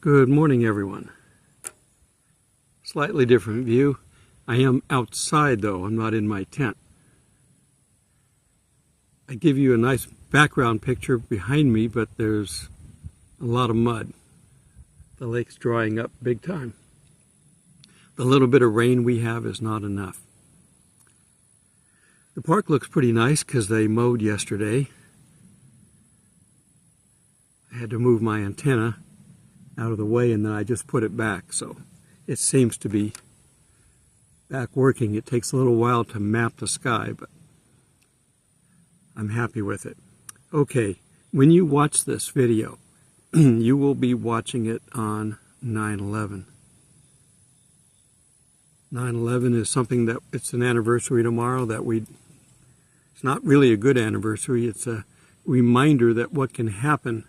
Good morning, everyone. Slightly different view. I am outside, though. I'm not in my tent. I give you a nice background picture behind me, but there's a lot of mud. The lake's drying up big time. The little bit of rain we have is not enough. The park looks pretty nice because they mowed yesterday. I had to move my antenna out of the way and then I just put it back, so it seems to be back working. It takes a little while to map the sky, but I'm happy with it. Okay, when you watch this video, you will be watching it on 9/11. 9/11 is something that it's an anniversary tomorrow that it's not really a good anniversary. It's a reminder that what can happen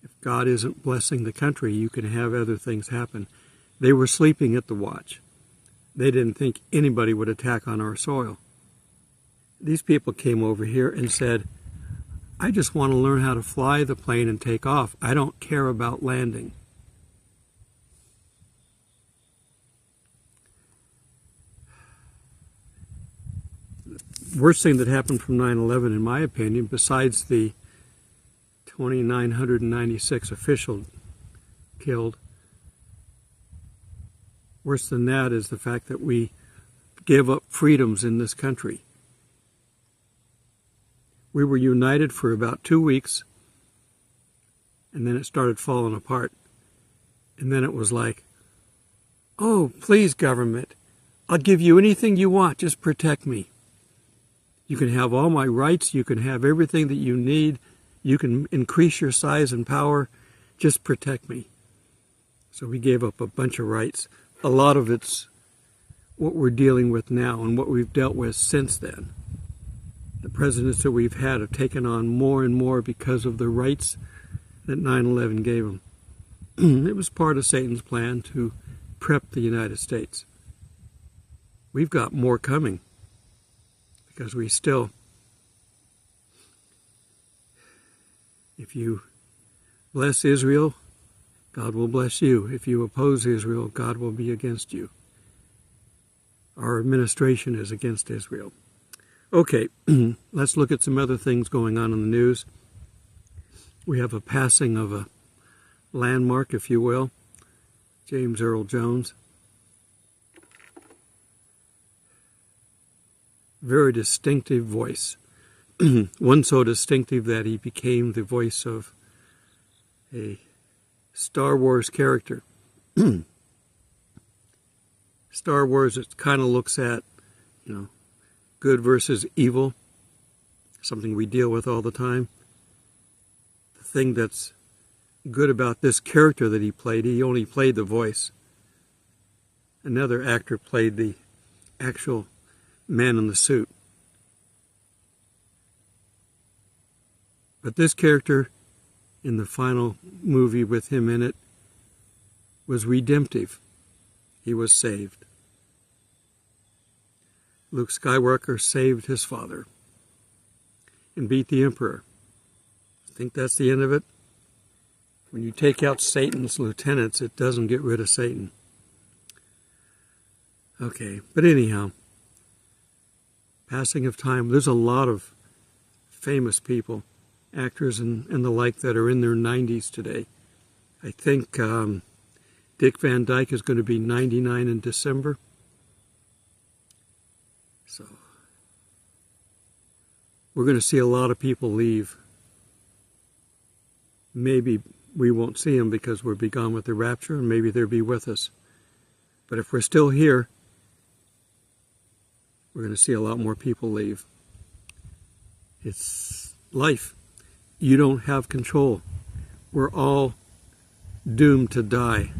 if God isn't blessing the country. You can have other things happen. They were sleeping at the watch. They didn't think anybody would attack on our soil. These people came over here and said, I just want to learn how to fly the plane and take off. I don't care about landing. The worst thing that happened from 9/11, in my opinion, besides the 2,996 officials killed, worse than that is the fact that we gave up freedoms in this country. We were united for about 2 weeks, and then it started falling apart. And then it was like, oh, please, government, I'll give you anything you want, just protect me. You can have all my rights, you can have everything that you need, you can increase your size and power, just protect me. So we gave up a bunch of rights. A lot of it's what we're dealing with now and what we've dealt with since then. The presidents that we've had have taken on more and more because of the rights that 9/11 gave them. It was part of Satan's plan to prep the United States. We've got more coming because we still, if you bless Israel, God will bless you. If you oppose Israel, God will be against you. Our administration is against Israel. Okay, let's look at some other things going on in the news. We have a passing of a landmark, if you will, James Earl Jones. Very distinctive voice. One so distinctive that he became the voice of a Star Wars character. Star Wars, it kind of looks at, good versus evil, something we deal with all the time. The thing that's good about this character that he only played the voice. Another actor played the actual man in the suit. But this character, in the final movie with him in it, was redemptive. He was saved. Luke Skywalker saved his father and beat the Emperor. I think that's the end of it. When you take out Satan's lieutenants, it doesn't get rid of Satan. Okay, but anyhow, passing of time. There's a lot of famous people, actors and the like, that are in their 90s today. I think Dick Van Dyke is going to be 99 in December. So we're going to see a lot of people leave. Maybe we won't see them because we'll be gone with the rapture, and maybe they'll be with us. But if we're still here, we're going to see a lot more people leave. It's life. You don't have control. We're all doomed to die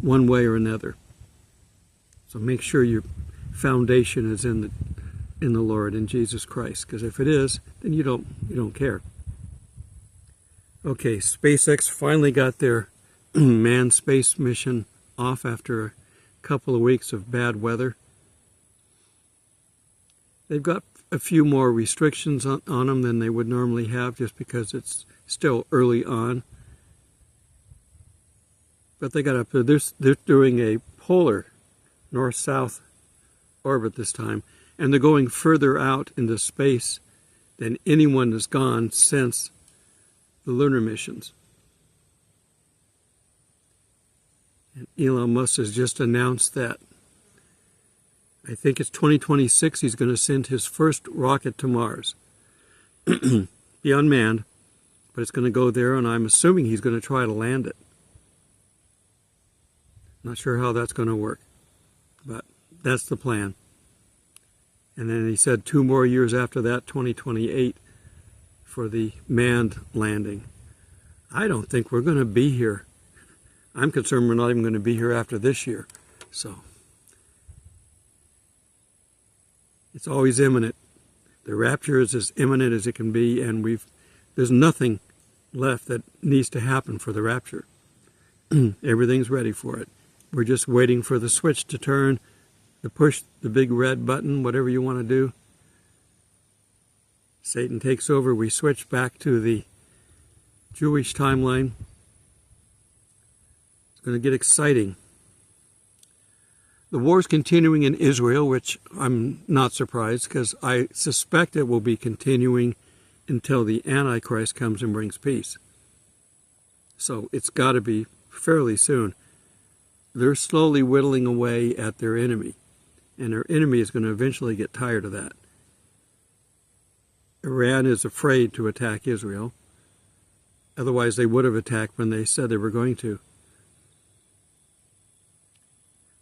one way or another. So make sure your foundation is in the Lord, in Jesus Christ, because if it is, then you don't care. Okay, SpaceX finally got their manned space mission off after a couple of weeks of bad weather. They've got a few more restrictions on them than they would normally have, just because it's still early on. But they got up to this. They're doing a polar north-south orbit this time, and they're going further out into space than anyone has gone since the lunar missions. And Elon Musk has just announced that I think it's 2026 he's going to send his first rocket to Mars. Be unmanned, but it's going to go there, and I'm assuming he's going to try to land it. Not sure how that's going to work, but that's the plan. And then he said 2 more years after that, 2028, for the manned landing. I don't think we're going to be here. I'm concerned we're not even going to be here after this year. So it's always imminent. The rapture is as imminent as it can be, and there's nothing left that needs to happen for the rapture. Everything's ready for it. We're just waiting for the switch to turn, to push the big red button, whatever you want to do. Satan takes over. We switch back to the Jewish timeline. It's going to get exciting. The war's continuing in Israel, which I'm not surprised, because I suspect it will be continuing until the Antichrist comes and brings peace. So it's got to be fairly soon. They're slowly whittling away at their enemy, and their enemy is going to eventually get tired of that. Iran is afraid to attack Israel. Otherwise, they would have attacked when they said they were going to.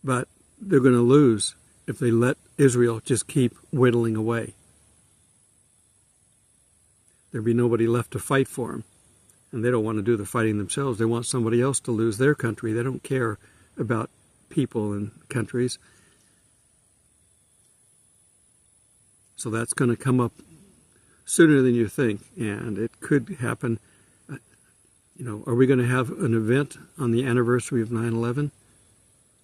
But they're going to lose if they let Israel just keep whittling away. There'll be nobody left to fight for them. And they don't want to do the fighting themselves. They want somebody else to lose their country. They don't care about people and countries. So that's going to come up sooner than you think. And it could happen. Are we going to have an event on the anniversary of 9/11?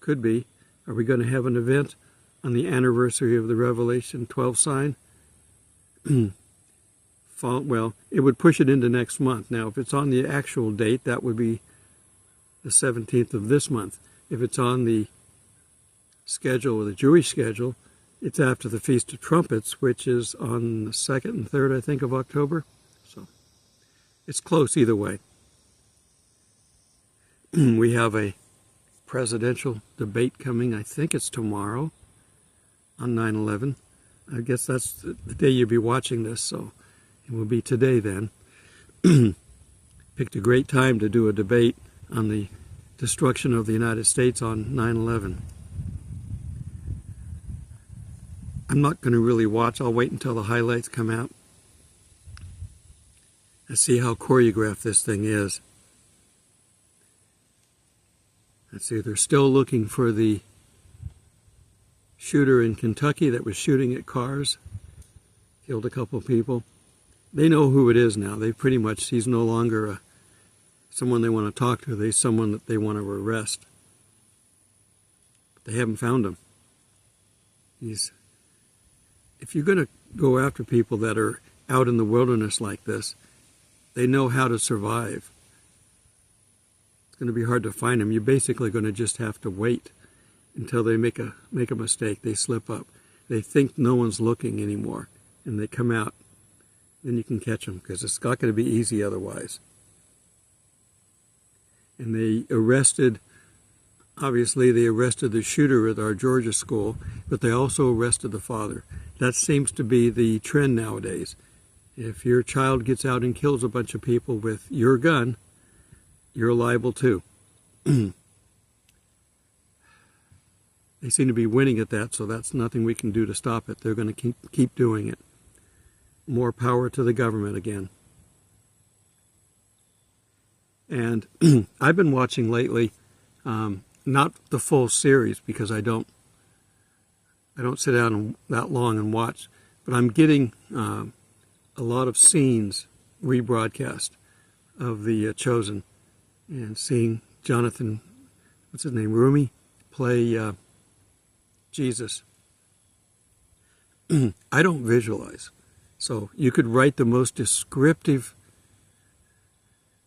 Could be. Are we going to have an event on the anniversary of the Revelation 12 sign? Well, it would push it into next month. Now, if it's on the actual date, that would be the 17th of this month. If it's on the schedule, the Jewish schedule, it's after the Feast of Trumpets, which is on the 2nd and 3rd, I think, of October. So it's close either way. We have a presidential debate coming. I think it's tomorrow on 9/11. I guess that's the day you'll be watching this, so it will be today then. Picked a great time to do a debate on the destruction of the United States on 9/11. I'm not going to really watch. I'll wait until the highlights come out and see how choreographed this thing is. Let's see, they're still looking for the shooter in Kentucky that was shooting at cars, killed a couple of people. They know who it is now. He's no longer someone they want to talk to. He's someone that they want to arrest. But they haven't found him. If you're going to go after people that are out in the wilderness like this, they know how to survive. It's going to be hard to find them. You're basically going to just have to wait until they make a mistake. They slip up. They think no one's looking anymore, and they come out. Then you can catch them, because it's not going to be easy otherwise. And they arrested the shooter at our Georgia school, but they also arrested the father. That seems to be the trend nowadays. If your child gets out and kills a bunch of people with your gun, you're liable too. They seem to be winning at that, so that's nothing we can do to stop it. They're going to keep doing it. More power to the government again. And I've been watching lately, not the full series, because I don't sit down that long and watch, but I'm getting a lot of scenes rebroadcast of the Chosen, and seeing Jonathan, what's his name, Rumi, play Jesus. I don't visualize. So you could write the most descriptive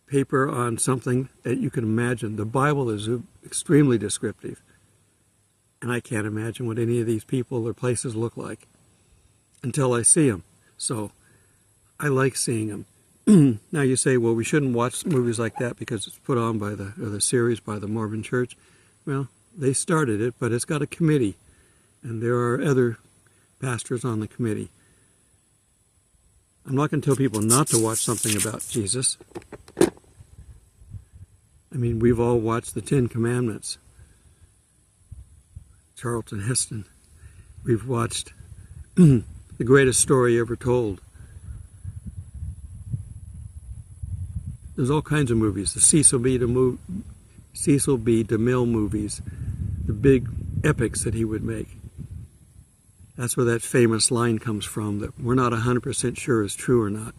paper on something that you can imagine. The Bible is extremely descriptive. And I can't imagine what any of these people or places look like until I see them. So I like seeing them. Now you say, well, we shouldn't watch movies like that because it's put on by the series by the Mormon Church. Well, they started it, but it's got a committee, and there are other pastors on the committee. I'm not going to tell people not to watch something about Jesus. I mean, we've all watched the Ten Commandments. Charlton Heston. We've watched The Greatest Story Ever Told. There's all kinds of movies. The Cecil B. DeMille movies. The big epics that he would make. That's where that famous line comes from that we're not 100% sure is true or not.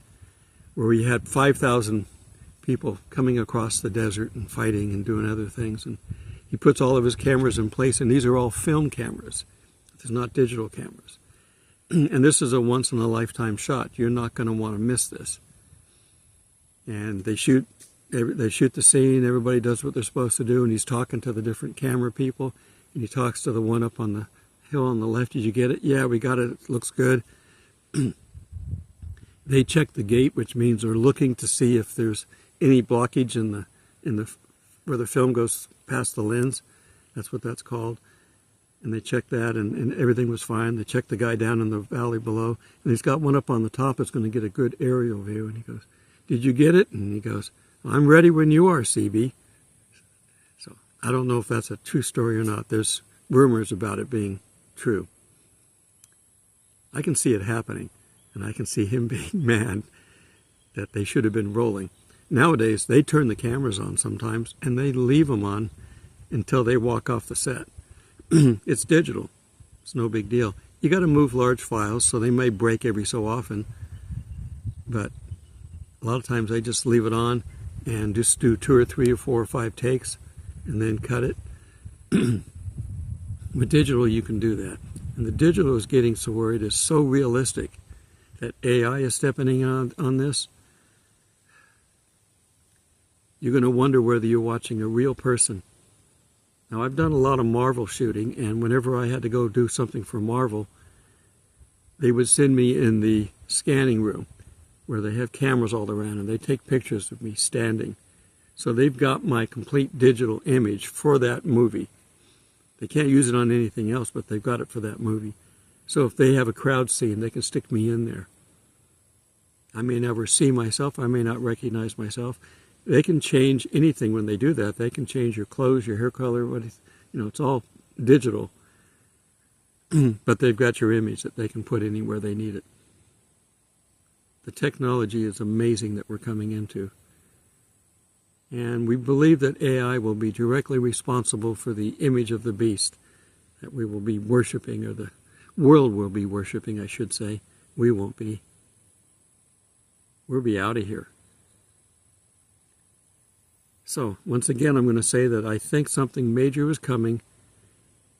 Where we had 5,000 people coming across the desert and fighting and doing other things. And he puts all of his cameras in place, and these are all film cameras. These are not digital cameras. And this is a once-in-a-lifetime shot. You're not going to want to miss this. And they shoot the scene, everybody does what they're supposed to do, and he's talking to the different camera people, and he talks to the one up on the hill on the left. Did you get it? Yeah, we got it. It looks good. They check the gate, which means they're looking to see if there's any blockage in the where the film goes past the lens. That's what that's called. And they checked that, and everything was fine. They checked the guy down in the valley below, and he's got one up on the top that's going to get a good aerial view. And he goes, "Did you get it?" And he goes, "I'm ready when you are, CB." So I don't know if that's a true story or not. There's rumors about it being true. I can see it happening, and I can see him being mad that they should have been rolling. Nowadays, they turn the cameras on sometimes, and they leave them on until they walk off the set. It's digital. It's no big deal. You got to move large files, so they may break every so often, but a lot of times they just leave it on and just do 2 or 3 or 4 or 5 takes and then cut it. With digital, you can do that. And the digital is getting so where it is so realistic that AI is stepping in on this. You're going to wonder whether you're watching a real person. Now, I've done a lot of Marvel shooting, and whenever I had to go do something for Marvel, they would send me in the scanning room where they have cameras all around, and they take pictures of me standing. So they've got my complete digital image for that movie. They can't use it on anything else, but they've got it for that movie. So if they have a crowd scene, they can stick me in there. I may never see myself. I may not recognize myself. They can change anything when they do that. They can change your clothes, your hair color, it's all digital. But they've got your image that they can put anywhere they need it. The technology is amazing that we're coming into. And we believe that AI will be directly responsible for the image of the beast that we will be worshiping, or the world will be worshiping, I should say. We won't be. We'll be out of here. So, once again, I'm going to say that I think something major is coming,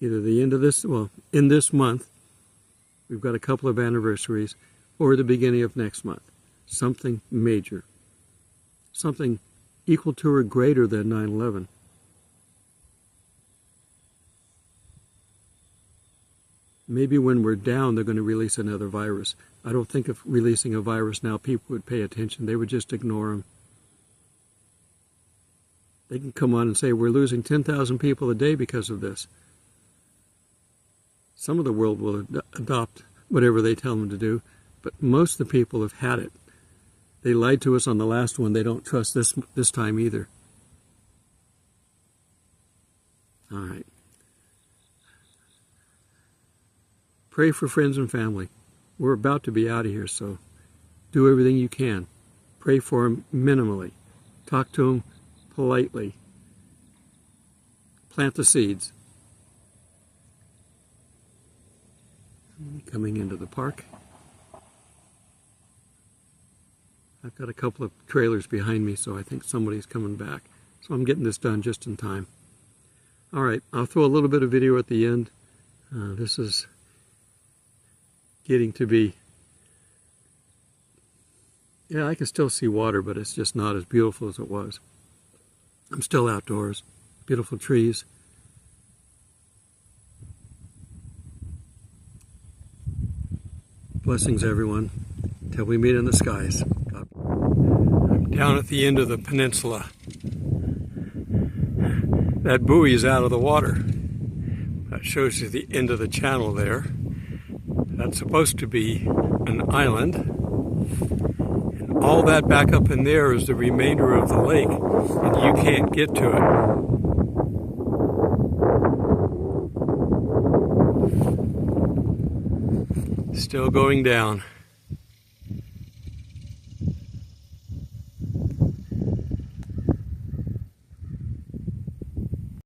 either the end of this, in this month, we've got a couple of anniversaries, or the beginning of next month. Something major. Something equal to or greater than 9/11. Maybe when we're down, they're going to release another virus. I don't think if releasing a virus now, people would pay attention. They would just ignore them. They can come on and say, we're losing 10,000 people a day because of this. Some of the world will adopt whatever they tell them to do, but most of the people have had it. They lied to us on the last one. They don't trust this time either. All right. Pray for friends and family. We're about to be out of here, so do everything you can. Pray for them minimally. Talk to them politely. Plant the seeds. Coming into the park. I've got a couple of trailers behind me, so I think somebody's coming back. So I'm getting this done just in time. All right, I'll throw a little bit of video at the end. This is getting to be Yeah, I can still see water, but it's just not as beautiful as it was. I'm still outdoors. Beautiful trees. Blessings, everyone, till we meet in the skies. I'm down at the end of the peninsula. That buoy is out of the water. That shows you the end of the channel there. That's supposed to be an island. And all that back up in there is the remainder of the lake, and you can't get to it. Still going down.